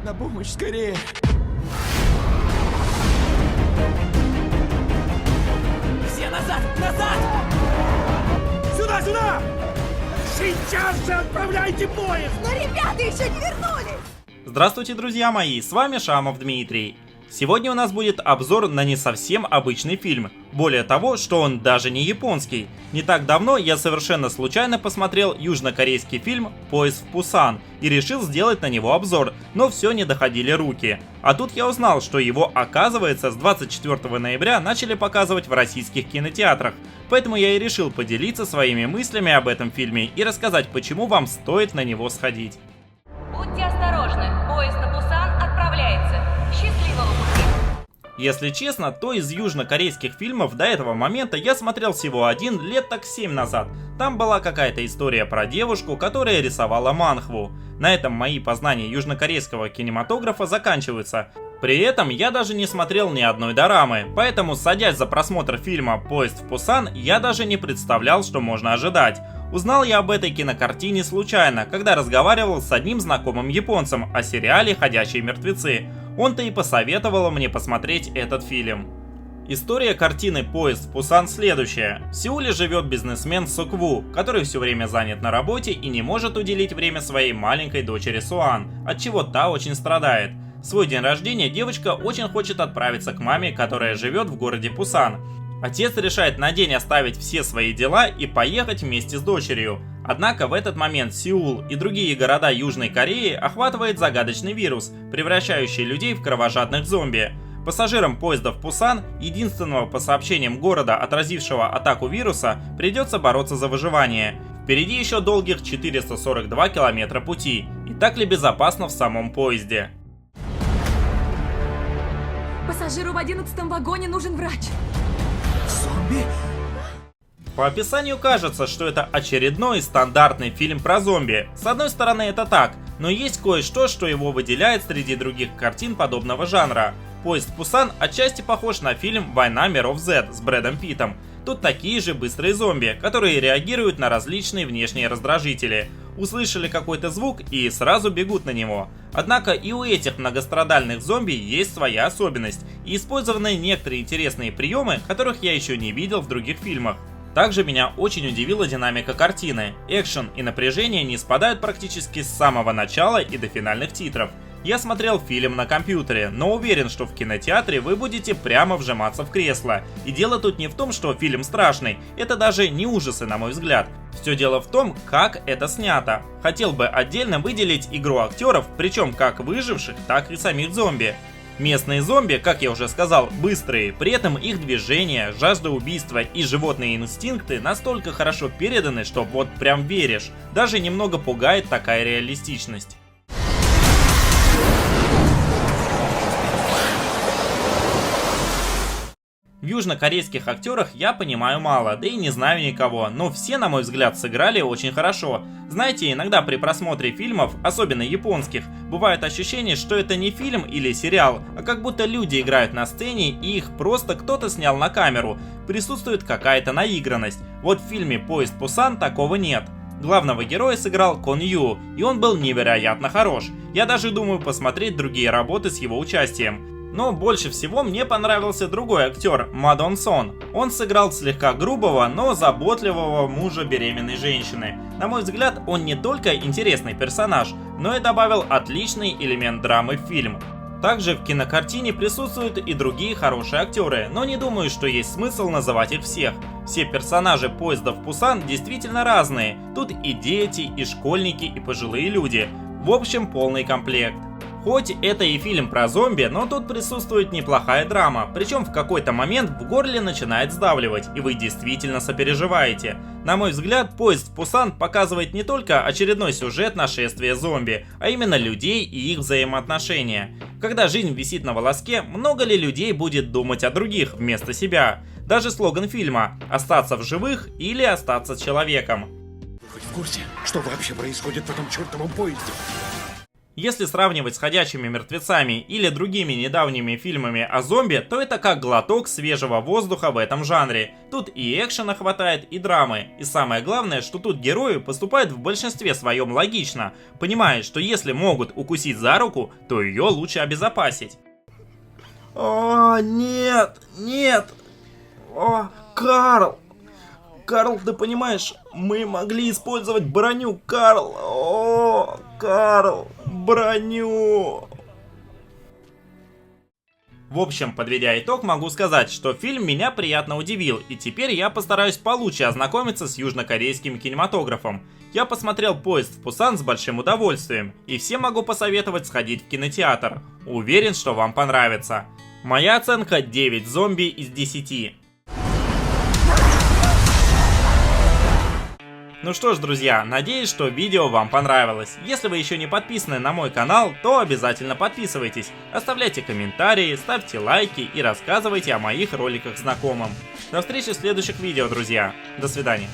На помощь, скорее! Все назад! Назад! Сюда, сюда! Сейчас же отправляйте поезд! Но ребята еще не вернулись! Здравствуйте, друзья мои, с вами Шамов Дмитрий. Сегодня у нас будет обзор на не совсем обычный фильм. Более того, что он даже не японский. Не так давно я совершенно случайно посмотрел южнокорейский фильм «Поезд в Пусан» и решил сделать на него обзор, но все не доходили руки. А тут я узнал, что его, оказывается, с 24 ноября начали показывать в российских кинотеатрах. Поэтому я и решил поделиться своими мыслями об этом фильме и рассказать, почему вам стоит на него сходить. Будьте осторожны, поезд на Пусан отправляется. Счастливого пути! Если честно, то из южнокорейских фильмов до этого момента я смотрел всего один лет так 7 назад. Там была какая-то история про девушку, которая рисовала манхву. На этом мои познания южнокорейского кинематографа заканчиваются. При этом я даже не смотрел ни одной дорамы, поэтому, садясь за просмотр фильма «Поезд в Пусан», я даже не представлял, что можно ожидать. Узнал я об этой кинокартине случайно, когда разговаривал с одним знакомым японцем о сериале «Ходячие мертвецы». Он-то и посоветовал мне посмотреть этот фильм. История картины «Поезд в Пусан» следующая. В Сеуле живет бизнесмен Сокву, который все время занят на работе и не может уделить время своей маленькой дочери Суан, отчего та очень страдает. В свой день рождения девочка очень хочет отправиться к маме, которая живет в городе Пусан. Отец решает на день оставить все свои дела и поехать вместе с дочерью. Однако в этот момент Сеул и другие города Южной Кореи охватывает загадочный вирус, превращающий людей в кровожадных зомби. Пассажирам поезда в Пусан, единственного по сообщениям города, отразившего атаку вируса, придется бороться за выживание. Впереди еще долгих 442 километра пути. И так ли безопасно в самом поезде? Пассажиру в 11-м вагоне нужен врач. Зомби? По описанию кажется, что это очередной стандартный фильм про зомби. С одной стороны это так, но есть кое-что, что его выделяет среди других картин подобного жанра. «Поезд в Пусан» отчасти похож на фильм «Война миров Z» с Брэдом Питтом. Тут такие же быстрые зомби, которые реагируют на различные внешние раздражители. Услышали какой-то звук и сразу бегут на него. Однако и у этих многострадальных зомби есть своя особенность и использованы некоторые интересные приемы, которых я еще не видел в других фильмах. Также меня очень удивила динамика картины. Экшен и напряжение не спадают практически с самого начала и до финальных титров. Я смотрел фильм на компьютере, но уверен, что в кинотеатре вы будете прямо вжиматься в кресло. И дело тут не в том, что фильм страшный, это даже не ужасы, на мой взгляд. Все дело в том, как это снято. Хотел бы отдельно выделить игру актеров, причем как выживших, так и самих зомби. Местные зомби, как я уже сказал, быстрые, при этом их движения, жажда убийства и животные инстинкты настолько хорошо переданы, что вот прям веришь. Даже немного пугает такая реалистичность. В южнокорейских актерах я понимаю мало, да и не знаю никого, но все, на мой взгляд, сыграли очень хорошо. Знаете, иногда при просмотре фильмов, особенно японских, бывает ощущение, что это не фильм или сериал, а как будто люди играют на сцене и их просто кто-то снял на камеру. Присутствует какая-то наигранность. Вот в фильме «Поезд в Пусан» такого нет. Главного героя сыграл Кон Ю, и он был невероятно хорош. Я даже думаю посмотреть другие работы с его участием. Но больше всего мне понравился другой актер, Ма Дон Сон. Он сыграл слегка грубого, но заботливого мужа беременной женщины. На мой взгляд, он не только интересный персонаж, но и добавил отличный элемент драмы в фильм. Также в кинокартине присутствуют и другие хорошие актеры, но не думаю, что есть смысл называть их всех. Все персонажи «Поезда в Пусан» действительно разные. Тут и дети, и школьники, и пожилые люди. В общем, полный комплект. Хоть это и фильм про зомби, но тут присутствует неплохая драма, причем в какой-то момент в горле начинает сдавливать, и вы действительно сопереживаете. На мой взгляд, «Поезд в Пусан» показывает не только очередной сюжет нашествия зомби, а именно людей и их взаимоотношения. Когда жизнь висит на волоске, много ли людей будет думать о других вместо себя? Даже слоган фильма «Остаться в живых или остаться человеком». Вы в курсе, что вообще происходит в этом чертовом поезде? Если сравнивать с «Ходячими мертвецами» или другими недавними фильмами о зомби, то это как глоток свежего воздуха в этом жанре. Тут и экшена хватает, и драмы. И самое главное, что тут герои поступают в большинстве своем логично, понимая, что если могут укусить за руку, то ее лучше обезопасить. О, нет, нет. О, Карл. Карл, ты понимаешь, мы могли использовать броню, Карл. О, Карл, броню. В общем, подведя итог, могу сказать, что фильм меня приятно удивил, и теперь я постараюсь получше ознакомиться с южнокорейским кинематографом. Я посмотрел «Поезд в Пусан» с большим удовольствием, и всем могу посоветовать сходить в кинотеатр. Уверен, что вам понравится. Моя оценка 9 зомби из 10. Ну что ж, друзья, надеюсь, что видео вам понравилось. Если вы еще не подписаны на мой канал, то обязательно подписывайтесь. Оставляйте комментарии, ставьте лайки и рассказывайте о моих роликах знакомым. До встречи в следующих видео, друзья. До свидания.